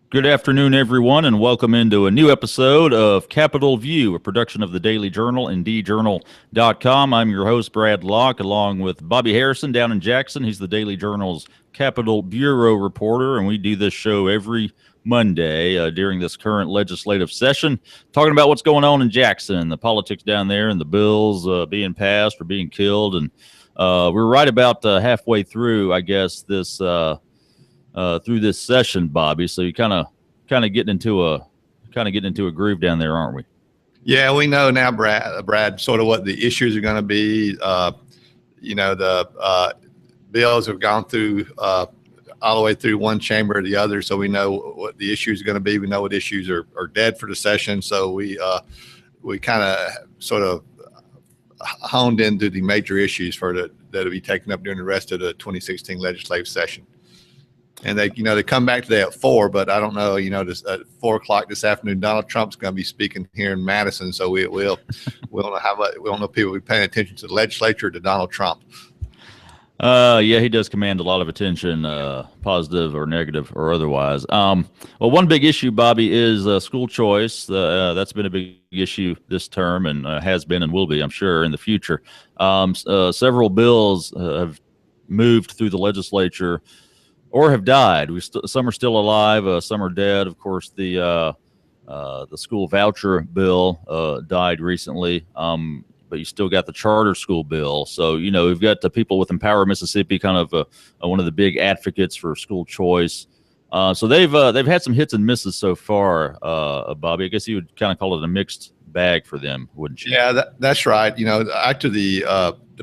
Good afternoon, everyone, and welcome into a new episode of Capitol View, a production of the Daily Journal and djournal.com. I'm your host, Brad Locke, along with Bobby Harrison down in Jackson. He's the Daily Journal's Capitol Bureau reporter, and we do this show every Monday during this current legislative session, talking about what's going on in Jackson, the politics down there, and the bills being passed or being killed. And we're right about halfway through, I guess, this through this session, Bobby. So you kind of getting into a groove down there, aren't we? Yeah, we know now, Brad, sort of what the issues are going to be. The bills have gone through all the way through one chamber or the other, so we know what the issues are going to be. We know what issues are dead for the session, so we kind of sort of honed into the major issues that'll be taken up during the rest of the 2016 legislative session. And they come back today at 4, but I don't know, this at 4 o'clock this afternoon, Donald Trump's going to be speaking here in Madison. So we don't know if people will be paying attention to the legislature or to Donald Trump. Yeah, he does command a lot of attention, positive or negative or otherwise. Well, one big issue, Bobby, is school choice. That's been a big issue this term and has been and will be, I'm sure, in the future. Several bills have moved through the legislature or have died. Some are still alive, some are dead. Of course, the school voucher bill died recently, but you still got the charter school bill. So we've got the people with Empower Mississippi, kind of one of the big advocates for school choice. So they've had some hits and misses so far, Bobby. I guess you would kind of call it a mixed bag for them, wouldn't you? Yeah, that's right. After the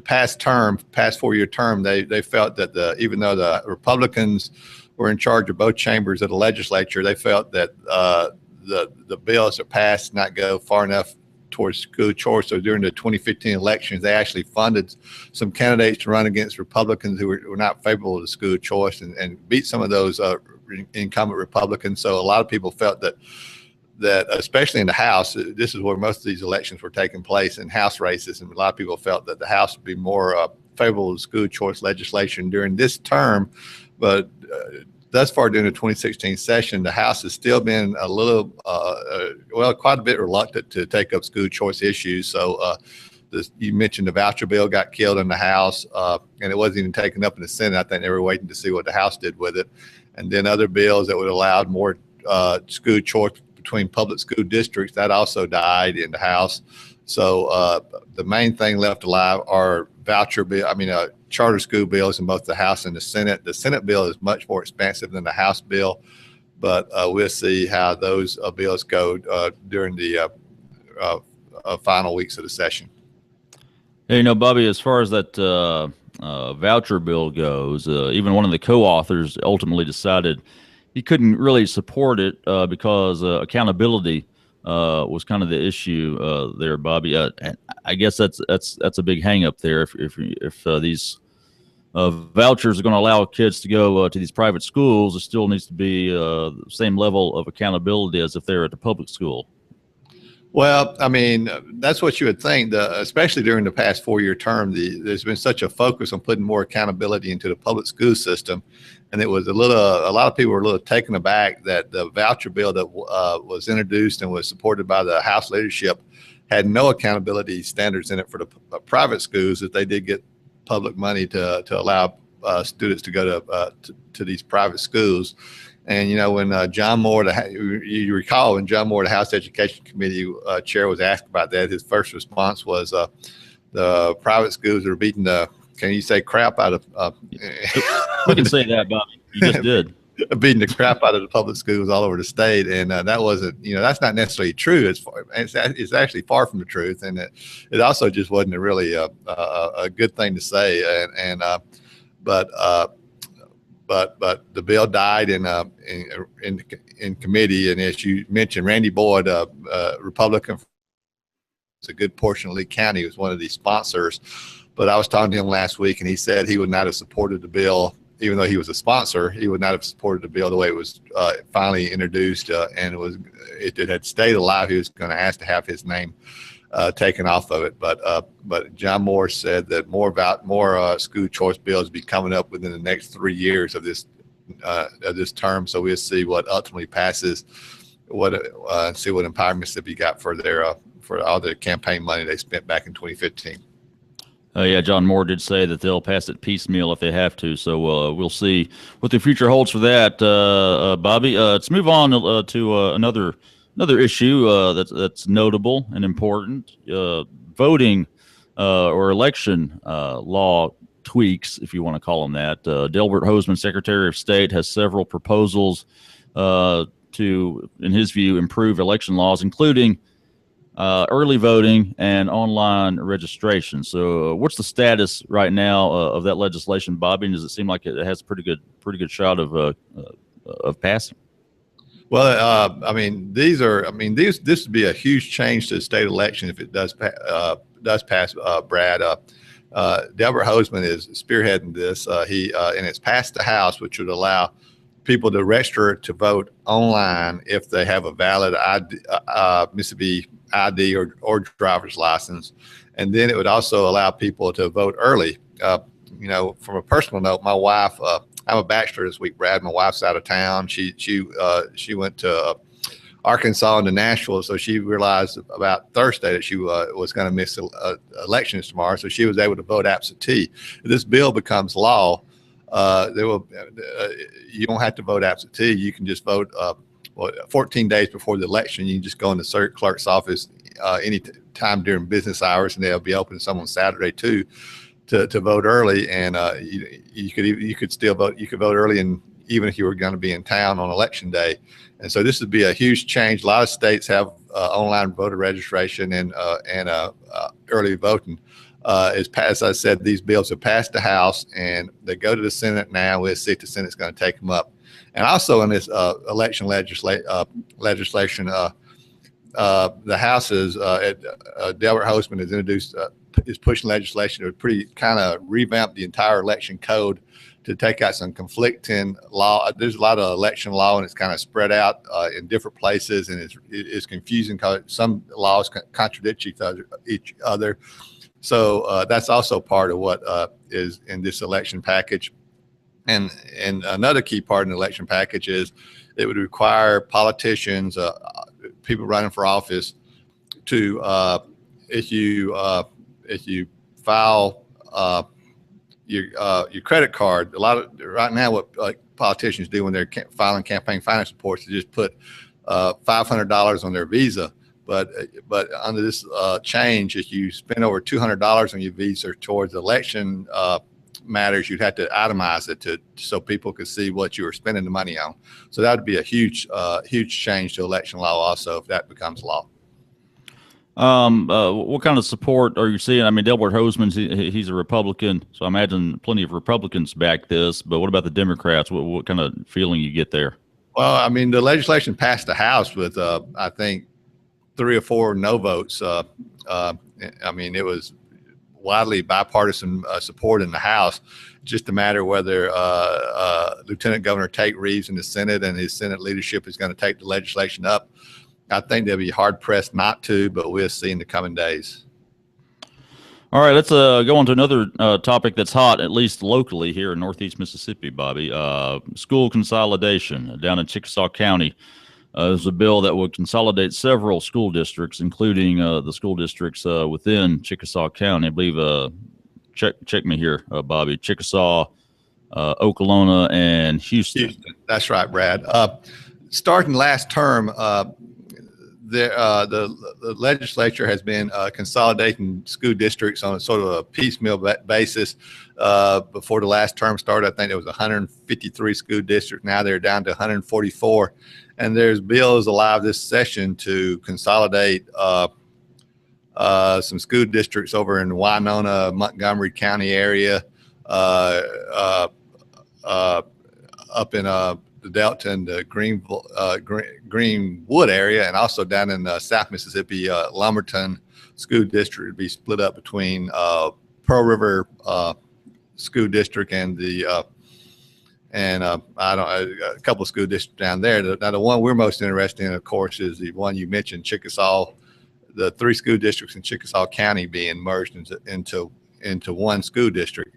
past 4-year term, they felt that even though the Republicans were in charge of both chambers of the legislature, they felt that the bills that passed did not go far enough towards school choice. So during the 2015 elections, they actually funded some candidates to run against Republicans who were not favorable to school choice and beat some of those incumbent Republicans. So a lot of people felt that especially in the House, this is where most of these elections were taking place, in House races, and a lot of people felt that the House would be more favorable to school choice legislation during this term. But thus far during the 2016 session, the House has still been a little, quite a bit reluctant to take up school choice issues. So you mentioned the voucher bill got killed in the House, and it wasn't even taken up in the Senate. I think they were waiting to see what the House did with it. And then other bills that would allow more school choice between public school districts, that also died in the House. So the main thing left alive are charter school bills in both the House and the Senate. The Senate bill is much more expensive than the House bill, but we'll see how those bills go during the final weeks of the session. Hey, Bobby, as far as that voucher bill goes, even one of the co-authors ultimately decided he couldn't really support it because accountability was kind of the issue there, Bobby. And I guess that's a big hang up there. If these vouchers are going to allow kids to go to these private schools, there still needs to be the same level of accountability as if they're at the public school. Well, I mean, that's what you would think, especially during the past 4-year term. There's been such a focus on putting more accountability into the public school system. And it was a lot of people were a little taken aback that the voucher bill that was introduced and was supported by the House leadership had no accountability standards in it for the private schools, that they did get public money to allow students to go to these private schools. And, when John Moore, you recall when John Moore, the House Education Committee chair, was asked about that, his first response was the private schools are beating can you say crap out of? We can say that, Bobby. You just did. Beating the crap out of the public schools all over the state. And that wasn't, that's not necessarily true. It's actually far from the truth. And it also just wasn't really a good thing to say. But the bill died in committee, and as you mentioned, Randy Boyd, Republican, it's a good portion of Lee County, was one of these sponsors. But I was talking to him last week, and he said he would not have supported the bill, even though he was a sponsor. He would not have supported the bill the way it was finally introduced, and it had stayed alive. He was going to ask to have his name taken off of it. But John Moore said that more school choice bills be coming up within the next 3 years of this of this term. So we'll see what ultimately passes, see what Empower Mississippi got for for all the campaign money they spent back in 2015. Yeah, John Moore did say that they'll pass it piecemeal if they have to. So we'll see what the future holds for that, Bobby. Let's move on to another issue that's notable and important: voting or election law tweaks, if you want to call them that. Delbert Hosemann, Secretary of State, has several proposals to, in his view, improve election laws, including early voting and online registration. So, what's the status right now of that legislation, Bobby? And does it seem like it has a pretty good shot of passing? Well, I mean, this would be a huge change to the state election if it does pass, Brad. Delbert Hosemann is spearheading this. And it's passed the House, which would allow people to register to vote online if they have a valid Mississippi ID or driver's license. And then it would also allow people to vote early. From a personal note, my wife, I'm a bachelor this week, Brad. My wife's out of town. She went to Arkansas and to Nashville, so she realized about Thursday that she was going to miss elections tomorrow, so she was able to vote absentee. If this bill becomes law, you don't have to vote absentee. You can just vote 14 days before the election. You can just go in the circuit clerk's office any time during business hours, and they'll be open some on Saturday too, to vote early. And you could still vote. You could vote early, and even if you were going to be in town on election day. And so this would be a huge change. A lot of states have online voter registration and early voting. As I said, these bills have passed the House and they go to the Senate now. We'll see if the Senate's going to take them up. And also in this election legislation, the House is Delbert Hosemann has introduced is pushing legislation to pretty kind of revamp the entire election code to take out some conflicting law. There's a lot of election law and it's kind of spread out in different places, and it's confusing because some laws contradict each other. So that's also part of what is in this election package. And another key part in the election package is it would require politicians, people running for office, to if you file your credit card. Right now what politicians do when they're filing campaign finance reports is just put $500 on their Visa. But under this change, if you spend over $200 on your Visa towards election matters, you'd have to itemize it so people could see what you were spending the money on. So that would be a huge change to election law also if that becomes law. What kind of support are you seeing? I mean, Delbert Hosemann, he's a Republican, so I imagine plenty of Republicans back this. But what about the Democrats? What kind of feeling you get there? Well, I mean, the legislation passed the House with I think 3 or 4 no votes. I mean, it was widely bipartisan support in the House. Just a matter whether Lieutenant Governor Tate Reeves in the Senate and his Senate leadership is going to take the legislation up. I think they'll be hard pressed not to, but we'll see in the coming days. All right, let's go on to another topic that's hot, at least locally here in Northeast Mississippi, Bobby. School consolidation down in Chickasaw County. There's a bill that would consolidate several school districts, including the school districts within Chickasaw County. I believe, check me here, Bobby, Chickasaw, Okolona, and Houston. That's right, Brad. Starting last term, the legislature has been consolidating school districts on a sort of a piecemeal basis. Before the last term started, I think there was 153 school districts. Now they're down to 144. And there's bills alive this session to consolidate some school districts over in Winona, Montgomery County area, up in the Delta and the Greenwood area, and also down in South Mississippi, Lumberton School District would be split up between Pearl River School District and a couple of school districts down there. Now, the one we're most interested in, of course, is the one you mentioned, Chickasaw. The 3 school districts in Chickasaw County being merged into one school district.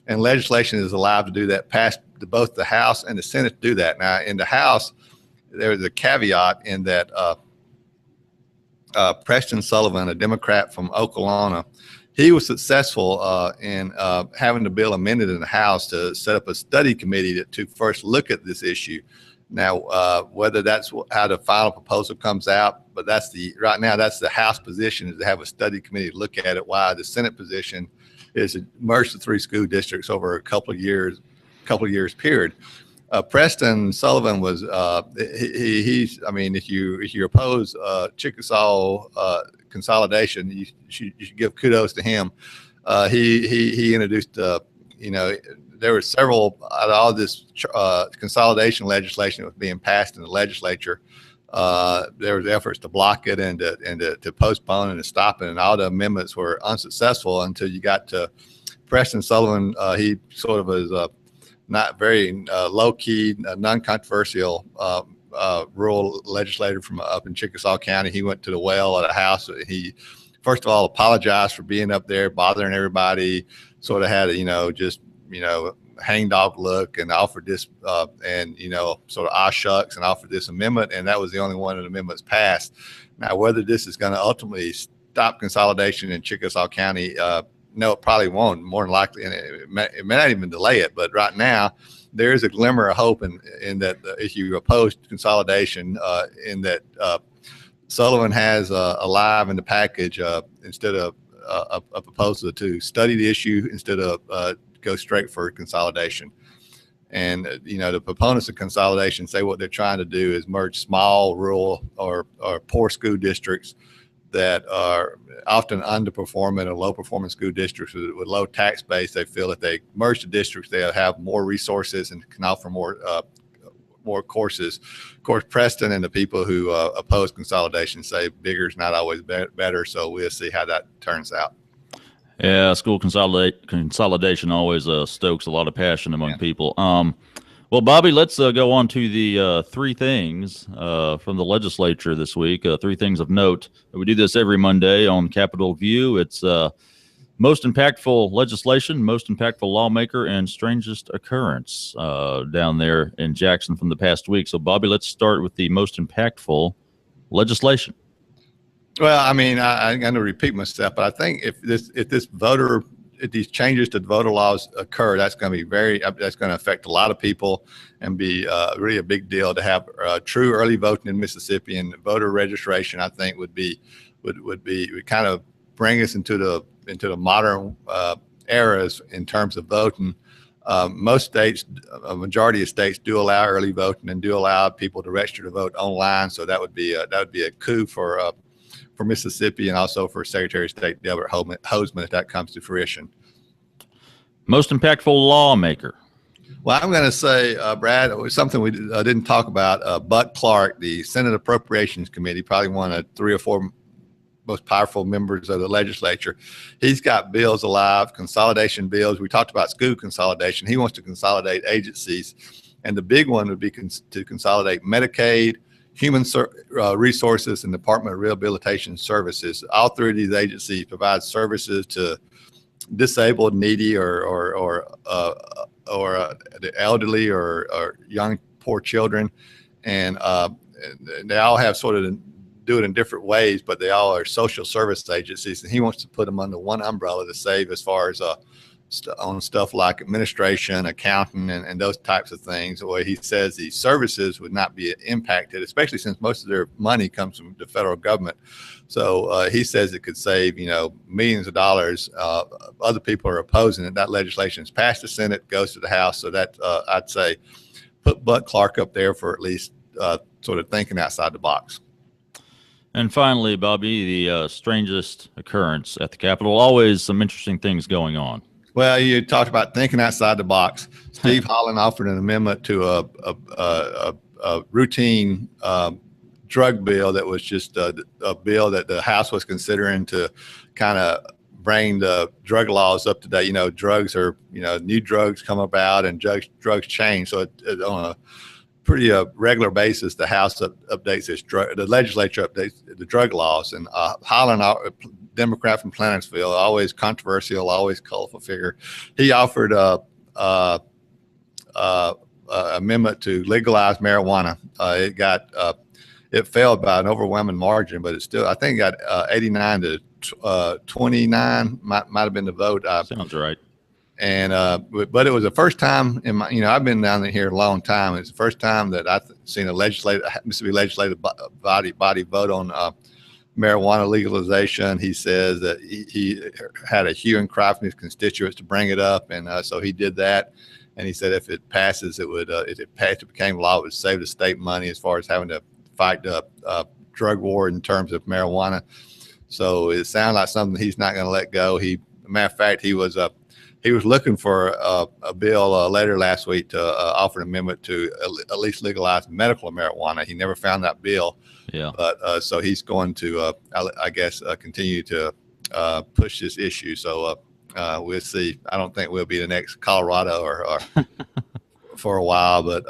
and legislation is allowed to do that, past both the House and the Senate to do that. Now, in the House, there is a caveat in that Preston Sullivan, a Democrat from Oklahoma, he was successful in having the bill amended in the House to set up a study committee to first look at this issue. Now, whether that's how the final proposal comes out, but right now that's the House position, is to have a study committee to look at it. While the Senate position is to merge the 3 school districts over a couple of years period. Preston Sullivan was he's. I mean, if you oppose Chickasaw consolidation, you should give kudos to him. He introduced there were several out of all this consolidation legislation that was being passed in the legislature. There was efforts to block it and to postpone and to stop it, and all the amendments were unsuccessful until you got to Preston Sullivan. He sort of was not very low-key, non-controversial rural legislator from up in Chickasaw County. He went to the well at the House. He, first of all, apologized for being up there, bothering everybody, sort of had a, hangdog look, and offered this, sort of shucks, and offered this amendment, and that was the only one of the amendments passed. Now, whether this is going to ultimately stop consolidation in Chickasaw County, no, it probably won't. More than likely, and it may not even delay it. But right now, there is a glimmer of hope in that if you oppose consolidation, in that Sullivan has alive in the package instead of a proposal to study the issue instead of go straight for consolidation. And the proponents of consolidation say what they're trying to do is merge small, rural, or poor school districts that are often underperforming or low-performing school districts with low tax base. They feel that they merge the districts, they'll have more resources and can offer more courses. Of course, Preston and the people who oppose consolidation say bigger is not always better. So we'll see how that turns out. Yeah, school consolidation always stokes a lot of passion among people. Well, Bobby, let's go on to the 3 things from the legislature this week. 3 things of note. We do this every Monday on Capitol View. It's most impactful legislation, most impactful lawmaker, and strangest occurrence down there in Jackson from the past week. So, Bobby, let's start with the most impactful legislation. Well, I mean, I'm going to repeat myself, but I think if these changes to voter laws occur, that's going to be that's going to affect a lot of people and be really a big deal to have true early voting in Mississippi, and voter registration. I think would kind of bring us into the modern eras in terms of voting. Most states, a majority of states, do allow early voting and do allow people to register to vote online. So that would be a coup for Mississippi, and also for Secretary of State Delbert Hosemann if that comes to fruition. Most impactful lawmaker. Well, I'm going to say, Brad, it was something we didn't talk about. Buck Clark, the Senate Appropriations Committee, probably one of 3 or 4 most powerful members of the legislature. He's got bills alive, consolidation bills. We talked about school consolidation. He wants to consolidate agencies, and the big one would be to consolidate Medicaid, Human Resources, and Department of Rehabilitation Services. All 3 of these agencies provide services to disabled, needy, or the elderly, or young, poor children, and they all have sort of do it in different ways, but they all are social service agencies. And he wants to put them under one umbrella to save as far as on stuff like administration, accounting, and those types of things, where he says these services would not be impacted, especially since most of their money comes from the federal government. So he says it could save, millions of dollars. Other people are opposing it. That legislation is passed the Senate, goes to the House. So that I'd say put Buck Clark up there for at least sort of thinking outside the box. And finally, Bobby, the strangest occurrence at the Capitol. Always some interesting things going on. Well, you talked about thinking outside the box. Steve Holland offered an amendment to a routine drug bill that was just a bill that the House was considering to kind of bring the drug laws up to date. Drugs are, new drugs come about and drugs change. So on pretty regular basis, the House updates the legislature updates the drug laws. And Holland, Democrat from Plantersville, always controversial, always colorful figure. He offered amendment to legalize marijuana. It failed by an overwhelming margin, but it still, I think, got 89 to 29. Might have been the vote. Sounds right. And but it was the first time in my, I've been down here a long time. It's the first time that I've seen a Mississippi legislative body vote on marijuana legalization. He says that he had a hue and cry from his constituents to bring it up, and so he did that. And he said if it passes, it would if it passed, it became law, it would save the state money as far as having to fight the drug war in terms of marijuana. So it sounds like something he's not going to let go. Matter of fact, he was looking for a bill later last week to offer an amendment to at least legalize medical marijuana. He never found that bill. Yeah. But so he's going to, I guess, continue to push this issue. So we'll see. I don't think we'll be the next Colorado or for a while, but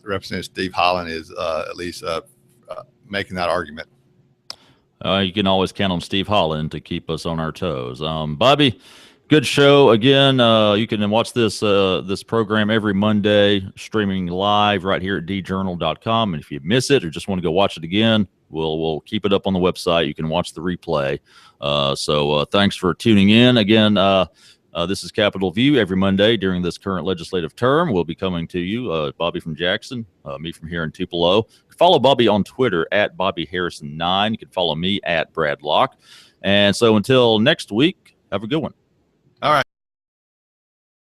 Representative Steve Holland is at least making that argument. You can always count on Steve Holland to keep us on our toes. Bobby, good show again. You can watch this program every Monday, streaming live right here at djournal.com. And if you miss it or just want to go watch it again, we'll keep it up on the website. You can watch the replay. So thanks for tuning in again. This is Capitol View every Monday during this current legislative term. We'll be coming to you, Bobby from Jackson, me from here in Tupelo. Follow Bobby on Twitter at BobbyHarrison9. You can follow me at Brad Locke. And so until next week, have a good one.